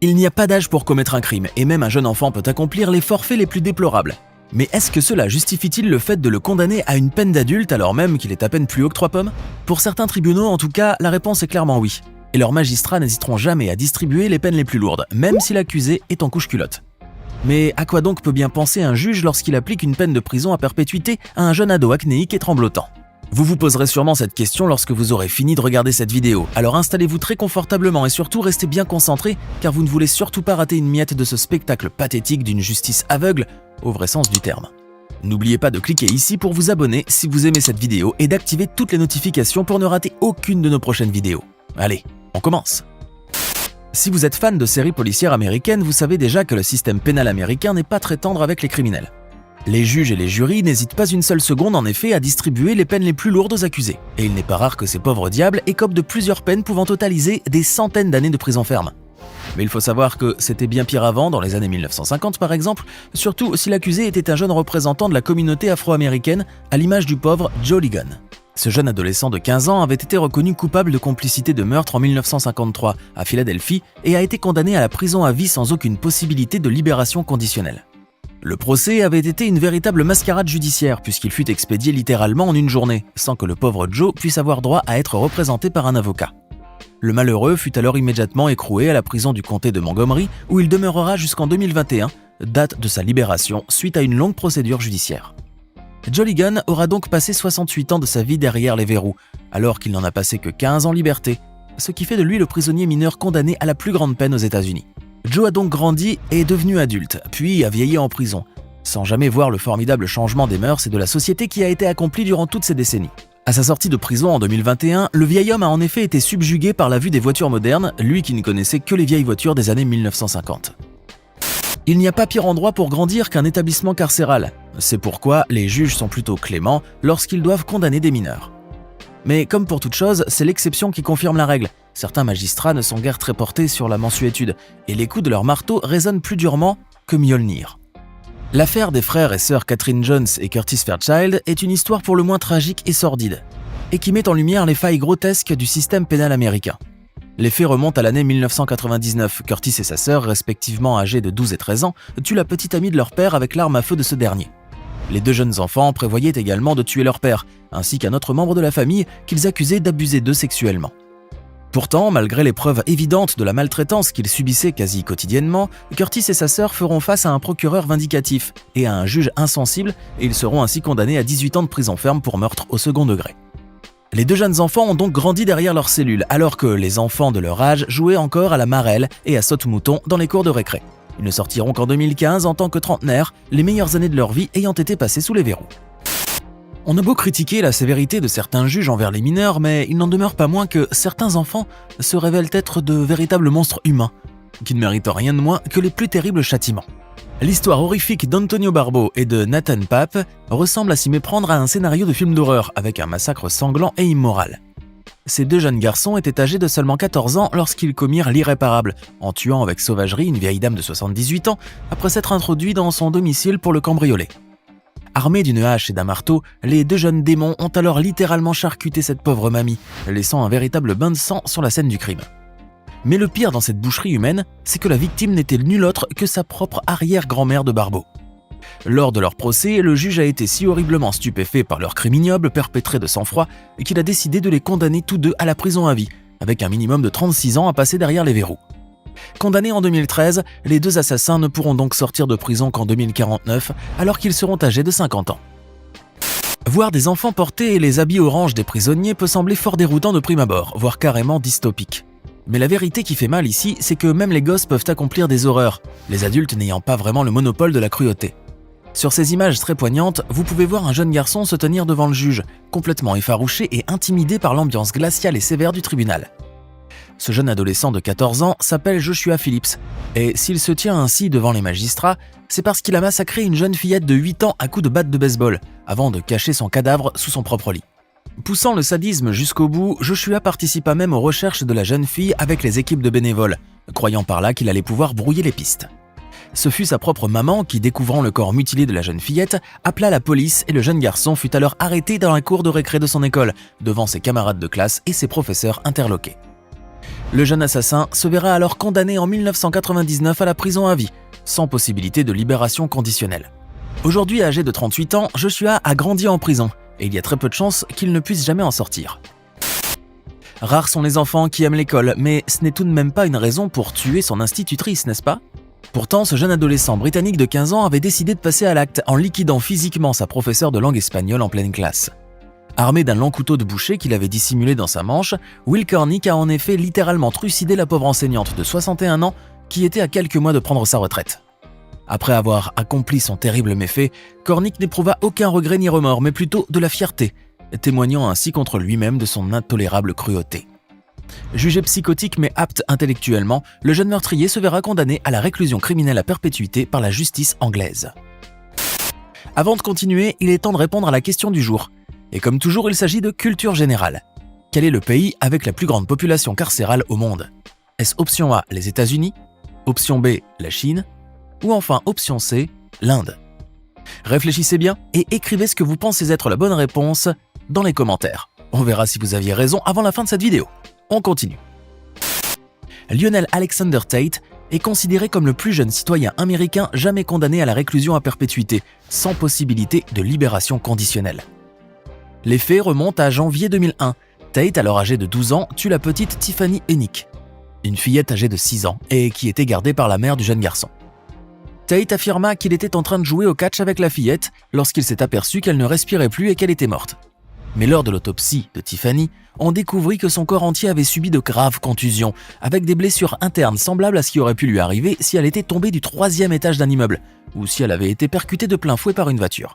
Il n'y a pas d'âge pour commettre un crime, et même un jeune enfant peut accomplir les forfaits les plus déplorables. Mais est-ce que cela justifie-t-il le fait de le condamner à une peine d'adulte alors même qu'il est à peine plus haut que 3 pommes? Pour certains tribunaux, en tout cas, la réponse est clairement oui. Et leurs magistrats n'hésiteront jamais à distribuer les peines les plus lourdes, même si l'accusé est en couche-culotte. Mais à quoi donc peut bien penser un juge lorsqu'il applique une peine de prison à perpétuité à un jeune ado acnéique et tremblotant? Vous vous poserez sûrement cette question lorsque vous aurez fini de regarder cette vidéo, alors installez-vous très confortablement et surtout restez bien concentré car vous ne voulez surtout pas rater une miette de ce spectacle pathétique d'une justice aveugle, au vrai sens du terme. N'oubliez pas de cliquer ici pour vous abonner si vous aimez cette vidéo et d'activer toutes les notifications pour ne rater aucune de nos prochaines vidéos. Allez, on commence! Si vous êtes fan de séries policières américaines, vous savez déjà que le système pénal américain n'est pas très tendre avec les criminels. Les juges et les jurys n'hésitent pas une seule seconde en effet à distribuer les peines les plus lourdes aux accusés. Et il n'est pas rare que ces pauvres diables écopent de plusieurs peines pouvant totaliser des centaines d'années de prison ferme. Mais il faut savoir que c'était bien pire avant, dans les années 1950 par exemple, surtout si l'accusé était un jeune représentant de la communauté afro-américaine, à l'image du pauvre Joe Ligon. Ce jeune adolescent de 15 ans avait été reconnu coupable de complicité de meurtre en 1953 à Philadelphie et a été condamné à la prison à vie sans aucune possibilité de libération conditionnelle. Le procès avait été une véritable mascarade judiciaire puisqu'il fut expédié littéralement en une journée, sans que le pauvre Joe puisse avoir droit à être représenté par un avocat. Le malheureux fut alors immédiatement écroué à la prison du comté de Montgomery où il demeurera jusqu'en 2021, date de sa libération suite à une longue procédure judiciaire. Joe Ligon aura donc passé 68 ans de sa vie derrière les verrous, alors qu'il n'en a passé que 15 en liberté, ce qui fait de lui le prisonnier mineur condamné à la plus grande peine aux États-Unis. Joe a donc grandi et est devenu adulte, puis a vieilli en prison, sans jamais voir le formidable changement des mœurs et de la société qui a été accompli durant toutes ces décennies. À sa sortie de prison en 2021, le vieil homme a en effet été subjugué par la vue des voitures modernes, lui qui ne connaissait que les vieilles voitures des années 1950. Il n'y a pas pire endroit pour grandir qu'un établissement carcéral. C'est pourquoi les juges sont plutôt cléments lorsqu'ils doivent condamner des mineurs. Mais comme pour toute chose, c'est l'exception qui confirme la règle. Certains magistrats ne sont guère très portés sur la mansuétude, et les coups de leur marteau résonnent plus durement que Mjolnir. L'affaire des frères et sœurs Catherine Jones et Curtis Fairchild est une histoire pour le moins tragique et sordide, et qui met en lumière les failles grotesques du système pénal américain. Les faits remontent à l'année 1999. Curtis et sa sœur, respectivement âgés de 12 et 13 ans, tuent la petite amie de leur père avec l'arme à feu de ce dernier. Les deux jeunes enfants prévoyaient également de tuer leur père, ainsi qu'un autre membre de la famille qu'ils accusaient d'abuser d'eux sexuellement. Pourtant, malgré les preuves évidentes de la maltraitance qu'ils subissaient quasi quotidiennement, Curtis et sa sœur feront face à un procureur vindicatif et à un juge insensible et ils seront ainsi condamnés à 18 ans de prison ferme pour meurtre au second degré. Les deux jeunes enfants ont donc grandi derrière leurs cellules, alors que les enfants de leur âge jouaient encore à la marelle et à saute-mouton dans les cours de récré. Ils ne sortiront qu'en 2015 en tant que trentenaires, les meilleures années de leur vie ayant été passées sous les verrous. On a beau critiquer la sévérité de certains juges envers les mineurs, mais il n'en demeure pas moins que certains enfants se révèlent être de véritables monstres humains, qui ne méritent rien de moins que les plus terribles châtiments. L'histoire horrifique d'Antonio Barbeau et de Nathan Pape ressemble à s'y méprendre à un scénario de film d'horreur avec un massacre sanglant et immoral. Ces deux jeunes garçons étaient âgés de seulement 14 ans lorsqu'ils commirent l'irréparable, en tuant avec sauvagerie une vieille dame de 78 ans après s'être introduits dans son domicile pour le cambrioler. Armés d'une hache et d'un marteau, les deux jeunes démons ont alors littéralement charcuté cette pauvre mamie, laissant un véritable bain de sang sur la scène du crime. Mais le pire dans cette boucherie humaine, c'est que la victime n'était nulle autre que sa propre arrière-grand-mère de Barbeau. Lors de leur procès, le juge a été si horriblement stupéfait par leur crime ignoble perpétré de sang-froid qu'il a décidé de les condamner tous deux à la prison à vie, avec un minimum de 36 ans à passer derrière les verrous. Condamnés en 2013, les deux assassins ne pourront donc sortir de prison qu'en 2049, alors qu'ils seront âgés de 50 ans. Voir des enfants porter les habits orange des prisonniers peut sembler fort déroutant de prime abord, voire carrément dystopique. Mais la vérité qui fait mal ici, c'est que même les gosses peuvent accomplir des horreurs, les adultes n'ayant pas vraiment le monopole de la cruauté. Sur ces images très poignantes, vous pouvez voir un jeune garçon se tenir devant le juge, complètement effarouché et intimidé par l'ambiance glaciale et sévère du tribunal. Ce jeune adolescent de 14 ans s'appelle Joshua Phillips, et s'il se tient ainsi devant les magistrats, c'est parce qu'il a massacré une jeune fillette de 8 ans à coups de batte de baseball, avant de cacher son cadavre sous son propre lit. Poussant le sadisme jusqu'au bout, Joshua participa même aux recherches de la jeune fille avec les équipes de bénévoles, croyant par là qu'il allait pouvoir brouiller les pistes. Ce fut sa propre maman qui, découvrant le corps mutilé de la jeune fillette, appela la police et le jeune garçon fut alors arrêté dans la cour de récré de son école, devant ses camarades de classe et ses professeurs interloqués. Le jeune assassin se verra alors condamné en 1999 à la prison à vie, sans possibilité de libération conditionnelle. Aujourd'hui âgé de 38 ans, Joshua a grandi en prison et il y a très peu de chances qu'il ne puisse jamais en sortir. Rares sont les enfants qui aiment l'école, mais ce n'est tout de même pas une raison pour tuer son institutrice, n'est-ce pas ? Pourtant, ce jeune adolescent britannique de 15 ans avait décidé de passer à l'acte en liquidant physiquement sa professeure de langue espagnole en pleine classe. Armé d'un long couteau de boucher qu'il avait dissimulé dans sa manche, Will Cornick a en effet littéralement trucidé la pauvre enseignante de 61 ans qui était à quelques mois de prendre sa retraite. Après avoir accompli son terrible méfait, Cornick n'éprouva aucun regret ni remords, mais plutôt de la fierté, témoignant ainsi contre lui-même de son intolérable cruauté. Jugé psychotique mais apte intellectuellement, le jeune meurtrier se verra condamné à la réclusion criminelle à perpétuité par la justice anglaise. Avant de continuer, il est temps de répondre à la question du jour. Et comme toujours, il s'agit de culture générale. Quel est le pays avec la plus grande population carcérale au monde ? Est-ce option A, les États-Unis ? Option B, la Chine ? Ou enfin option C, l'Inde ? Réfléchissez bien et écrivez ce que vous pensez être la bonne réponse dans les commentaires. On verra si vous aviez raison avant la fin de cette vidéo. On continue. Lionel Alexander Tate est considéré comme le plus jeune citoyen américain jamais condamné à la réclusion à perpétuité, sans possibilité de libération conditionnelle. Les faits remontent à janvier 2001. Tate, alors âgé de 12 ans, tue la petite Tiffany Ennick, une fillette âgée de 6 ans et qui était gardée par la mère du jeune garçon. Tate affirma qu'il était en train de jouer au catch avec la fillette lorsqu'il s'est aperçu qu'elle ne respirait plus et qu'elle était morte. Mais lors de l'autopsie de Tiffany, on découvrit que son corps entier avait subi de graves contusions, avec des blessures internes semblables à ce qui aurait pu lui arriver si elle était tombée du 3e étage d'un immeuble, ou si elle avait été percutée de plein fouet par une voiture.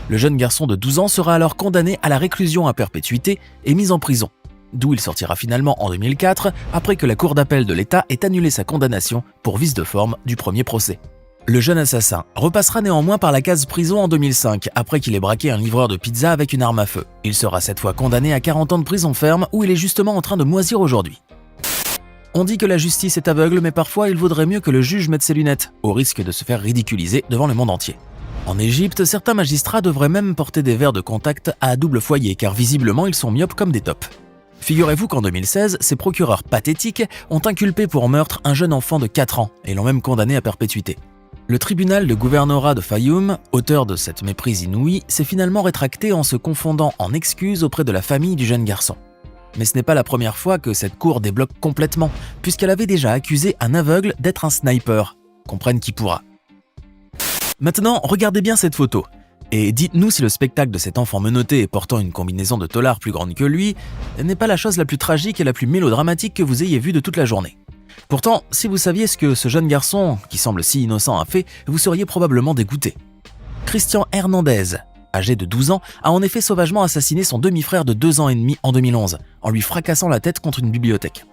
Le jeune garçon de 12 ans sera alors condamné à la réclusion à perpétuité et mis en prison, d'où il sortira finalement en 2004, après que la Cour d'appel de l'État ait annulé sa condamnation pour vice de forme du premier procès. Le jeune assassin repassera néanmoins par la case prison en 2005, après qu'il ait braqué un livreur de pizza avec une arme à feu. Il sera cette fois condamné à 40 ans de prison ferme, où il est justement en train de moisir aujourd'hui. On dit que la justice est aveugle, mais parfois il vaudrait mieux que le juge mette ses lunettes, au risque de se faire ridiculiser devant le monde entier. En Égypte, certains magistrats devraient même porter des verres de contact à double foyer, car visiblement ils sont myopes comme des tops. Figurez-vous qu'en 2016, ces procureurs pathétiques ont inculpé pour meurtre un jeune enfant de 4 ans et l'ont même condamné à perpétuité. Le tribunal de gouvernorat de Fayoum, auteur de cette méprise inouïe, s'est finalement rétracté en se confondant en excuses auprès de la famille du jeune garçon. Mais ce n'est pas la première fois que cette cour débloque complètement, puisqu'elle avait déjà accusé un aveugle d'être un sniper. Comprenne qui pourra. Maintenant, regardez bien cette photo. Et dites-nous si le spectacle de cet enfant menotté et portant une combinaison de tôlards plus grande que lui n'est pas la chose la plus tragique et la plus mélodramatique que vous ayez vue de toute la journée. Pourtant, si vous saviez ce que ce jeune garçon, qui semble si innocent, a fait, vous seriez probablement dégoûté. Christian Hernandez, âgé de 12 ans, a en effet sauvagement assassiné son demi-frère de 2 ans et demi en 2011, en lui fracassant la tête contre une bibliothèque.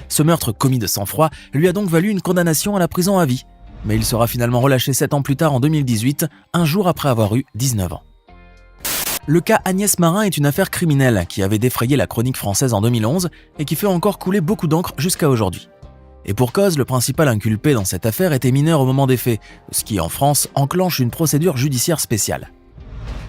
Ce meurtre commis de sang-froid lui a donc valu une condamnation à la prison à vie, mais il sera finalement relâché 7 ans plus tard en 2018, un jour après avoir eu 19 ans. Le cas Agnès Marin est une affaire criminelle qui avait défrayé la chronique française en 2011 et qui fait encore couler beaucoup d'encre jusqu'à aujourd'hui. Et pour cause, le principal inculpé dans cette affaire était mineur au moment des faits, ce qui en France enclenche une procédure judiciaire spéciale.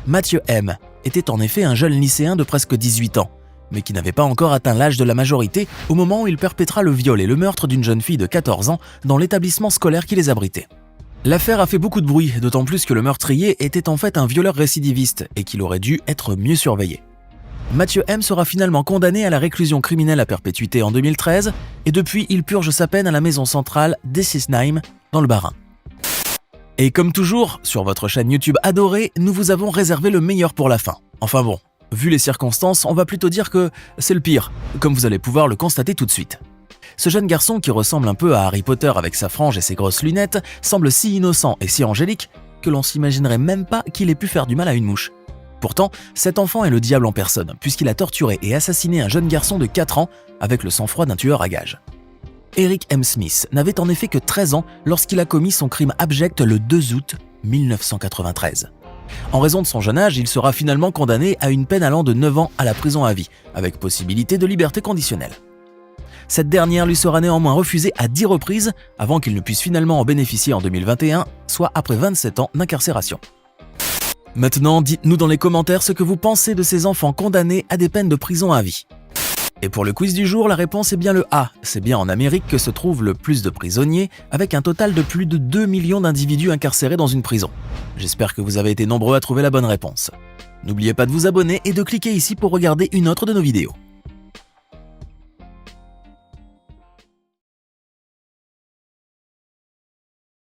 Mathieu M. était en effet un jeune lycéen de presque 18 ans, mais qui n'avait pas encore atteint l'âge de la majorité au moment où il perpétra le viol et le meurtre d'une jeune fille de 14 ans dans l'établissement scolaire qui les abritait. L'affaire a fait beaucoup de bruit, d'autant plus que le meurtrier était en fait un violeur récidiviste et qu'il aurait dû être mieux surveillé. Mathieu M sera finalement condamné à la réclusion criminelle à perpétuité en 2013 et depuis il purge sa peine à la maison centrale d'Essisheim dans le Bas-Rhin. Et comme toujours, sur votre chaîne YouTube adorée, nous vous avons réservé le meilleur pour la fin. Enfin bon, vu les circonstances, on va plutôt dire que c'est le pire, comme vous allez pouvoir le constater tout de suite. Ce jeune garçon qui ressemble un peu à Harry Potter avec sa frange et ses grosses lunettes semble si innocent et si angélique que l'on s'imaginerait même pas qu'il ait pu faire du mal à une mouche. Pourtant, cet enfant est le diable en personne, puisqu'il a torturé et assassiné un jeune garçon de 4 ans avec le sang-froid d'un tueur à gages. Eric M. Smith n'avait en effet que 13 ans lorsqu'il a commis son crime abject le 2 août 1993. En raison de son jeune âge, il sera finalement condamné à une peine allant de 9 ans à la prison à vie, avec possibilité de liberté conditionnelle. Cette dernière lui sera néanmoins refusée à 10 reprises avant qu'il ne puisse finalement en bénéficier en 2021, soit après 27 ans d'incarcération. Maintenant, dites-nous dans les commentaires ce que vous pensez de ces enfants condamnés à des peines de prison à vie. Et pour le quiz du jour, la réponse est bien le A. C'est bien en Amérique que se trouve le plus de prisonniers, avec un total de plus de 2 millions d'individus incarcérés dans une prison. J'espère que vous avez été nombreux à trouver la bonne réponse. N'oubliez pas de vous abonner et de cliquer ici pour regarder une autre de nos vidéos.